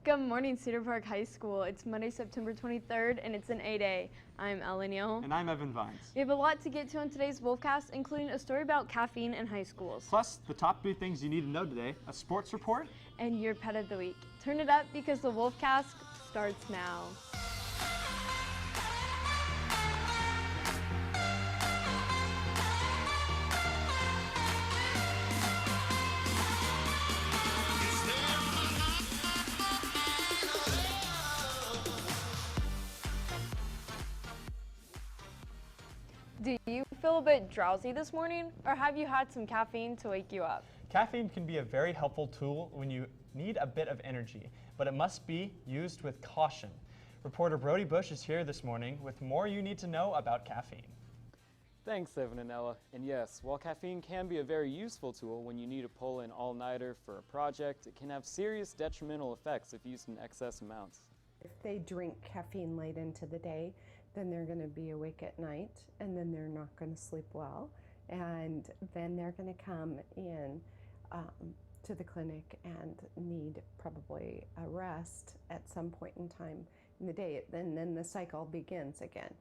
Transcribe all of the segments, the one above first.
Good morning, Cedar Park High School. It's Monday, September 23rd, and it's an 8A. I'm Ellen Neal. And I'm Evan Vines. We have a lot to get to on today's Wolfcast, including a story about caffeine in high schools. Plus, the top 3 things you need to know today, a sports report, and your pet of the week. Turn it up because the Wolfcast starts now. Do you feel a bit drowsy this morning, or have you had some caffeine to wake you up? Caffeine can be a very helpful tool when you need a bit of energy, but it must be used with caution. Reporter Brody Bush is here this morning with more you need to know about caffeine. Thanks, Evan and Ella. And yes, while caffeine can be a very useful tool when you need to pull an all-nighter for a project, it can have serious detrimental effects if used in excess amounts. If they drink caffeine late into the day, then they're going to be awake at night, and then they're not going to sleep well, and then they're going to come in to the clinic and need probably a rest at some point in time in the day. Then the cycle begins again.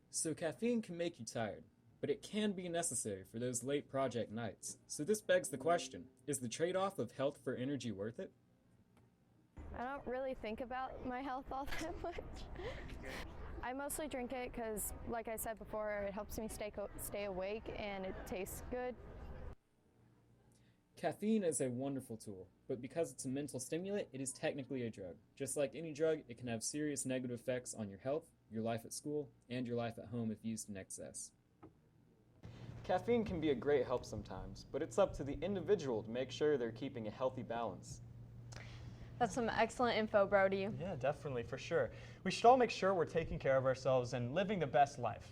So caffeine can make you tired, but it can be necessary for those late project nights. So this begs the question, is the trade-off of health for energy worth it? I don't really think about my health all that much. I mostly drink it because, like I said before, it helps me stay awake and it tastes good. Caffeine is a wonderful tool, but because it's a mental stimulant, it is technically a drug. Just like any drug, it can have serious negative effects on your health, your life at school, and your life at home if used in excess. Caffeine can be a great help sometimes, but it's up to the individual to make sure they're keeping a healthy balance. That's some excellent info, Brody. Yeah, definitely, for sure. We should all make sure we're taking care of ourselves and living the best life.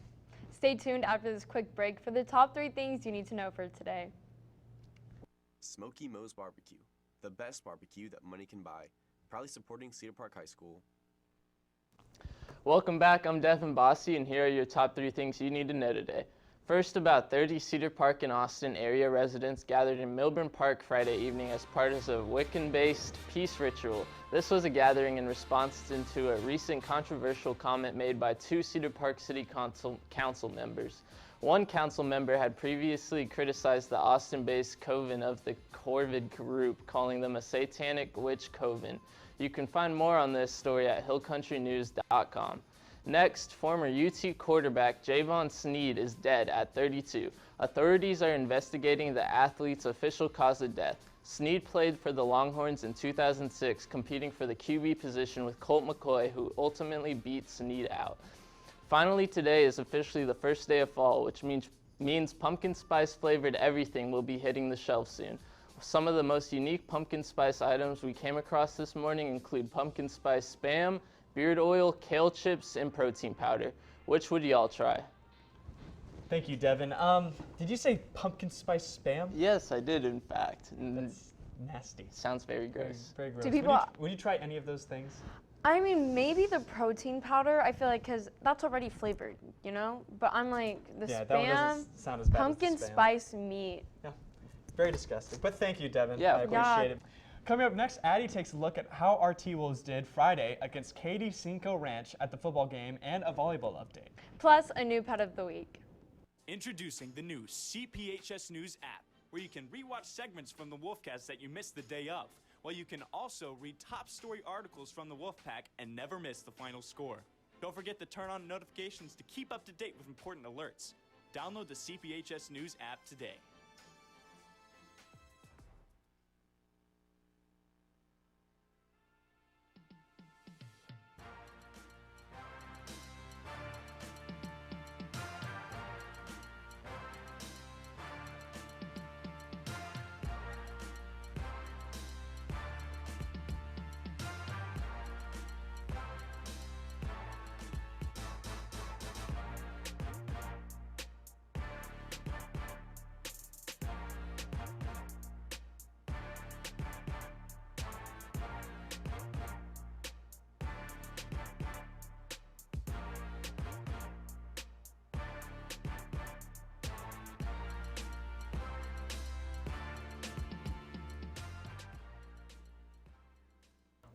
Stay tuned after this quick break for the top 3 things you need to know for today. Smoky Moe's Barbecue, the best barbecue that money can buy. Proudly supporting Cedar Park High School. Welcome back, I'm Devin Bossi, and here are your top 3 things you need to know today. First, about 30 Cedar Park and Austin area residents gathered in Milburn Park Friday evening as part of a Wiccan-based peace ritual. This was a gathering in response to a recent controversial comment made by 2 Cedar Park City Council members. One council member had previously criticized the Austin-based coven of the Corvid group, calling them a satanic witch coven. You can find more on this story at hillcountrynews.com. Next, former UT quarterback Javon Sneed is dead at 32. Authorities are investigating the athlete's official cause of death. Sneed played for the Longhorns in 2006, competing for the QB position with Colt McCoy, who ultimately beat Sneed out. Finally, today is officially the first day of fall, which means pumpkin spice flavored everything will be hitting the shelf soon. Some of the most unique pumpkin spice items we came across this morning include pumpkin spice Spam, beard oil, kale chips, and protein powder. Which would y'all try? Thank you, Devin. Did you say pumpkin spice Spam? Yes, I did, in fact. That's nasty. Sounds very gross. Very gross. Do people... Would you try any of those things? I mean, maybe the protein powder, I feel like, because that's already flavored, you know? But I'm like, the Yeah, that one Spam, doesn't sound as bad pumpkin as the Spam. spice meat. Yeah, very disgusting. But thank you, Devin. Yeah, I of course. appreciate it. Coming up next, Addie takes a look at how our T-Wolves did Friday against Katy Cinco Ranch at the football game and a volleyball update. Plus, a new pet of the week. Introducing the new CPHS News app, where you can rewatch segments from the Wolfcast that you missed the day of, while you can also read top story articles from the Wolfpack and never miss the final score. Don't forget to turn on notifications to keep up to date with important alerts. Download the CPHS News app today.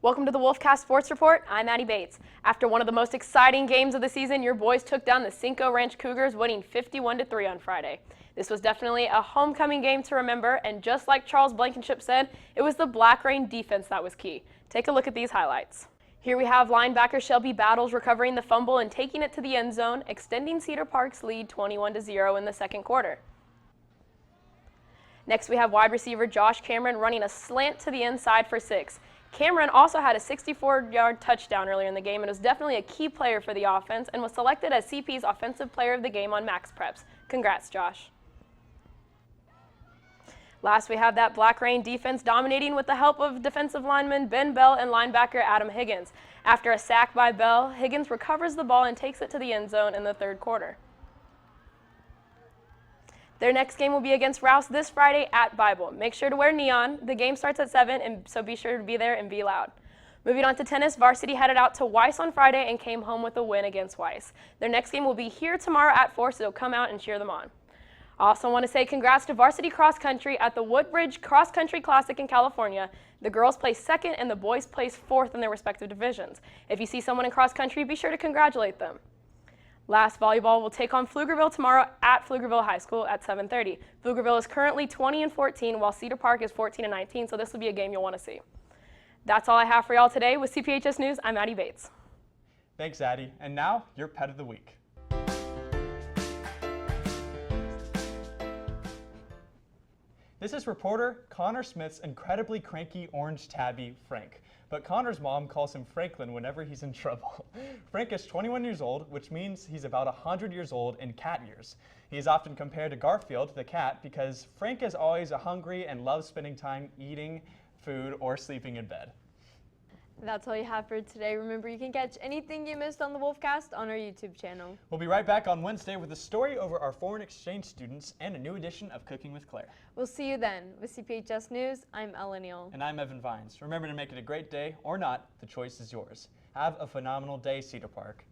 Welcome to the Wolfcast Sports Report. I'm Addie Bates. After one of the most exciting games of the season, your boys took down the Cinco Ranch Cougars, winning 51-3 on Friday. This was definitely a homecoming game to remember, and just like Charles Blankenship said, it was the Black Rain defense that was key. Take a look at these highlights. Here we have linebacker Shelby Battles recovering the fumble and taking it to the end zone, extending Cedar Park's lead 21-0 in the second quarter. Next, we have wide receiver Josh Cameron running a slant to the inside for 6. Cameron also had a 64-yard touchdown earlier in the game and was definitely a key player for the offense and was selected as CP's Offensive Player of the Game on Max Preps. Congrats, Josh. Last, we have that Black Rain defense dominating with the help of defensive lineman Ben Bell and linebacker Adam Higgins. After a sack by Bell, Higgins recovers the ball and takes it to the end zone in the third quarter. Their next game will be against Rouse this Friday at Bible. Make sure to wear neon. The game starts at 7, and so be sure to be there and be loud. Moving on to tennis, varsity headed out to Weiss on Friday and came home with a win against Weiss. Their next game will be here tomorrow at 4, so come out and cheer them on. I also want to say congrats to varsity cross country at the Woodbridge Cross Country Classic in California. The girls placed 2nd and the boys placed 4th in their respective divisions. If you see someone in cross country, be sure to congratulate them. Last, volleyball will take on Pflugerville tomorrow at Pflugerville High School at 7:30. Pflugerville is currently 20-14, while Cedar Park is 14-19, so this will be a game you'll want to see. That's all I have for y'all today. With CPHS News, I'm Addie Bates. Thanks, Addie. And now, your pet of the week. This is reporter Connor Smith's incredibly cranky orange tabby, Frank. But Connor's mom calls him Franklin whenever he's in trouble. Frank is 21 years old, which means he's about 100 years old in cat years. He is often compared to Garfield, the cat, because Frank is always hungry and loves spending time eating food or sleeping in bed. That's all you have for today. Remember, you can catch anything you missed on the Wolfcast on our YouTube channel. We'll be right back on Wednesday with a story over our foreign exchange students and a new edition of Cooking with Claire. We'll see you then. With CPHS News, I'm Ella Neal. And I'm Evan Vines. Remember to make it a great day or not, the choice is yours. Have a phenomenal day, Cedar Park.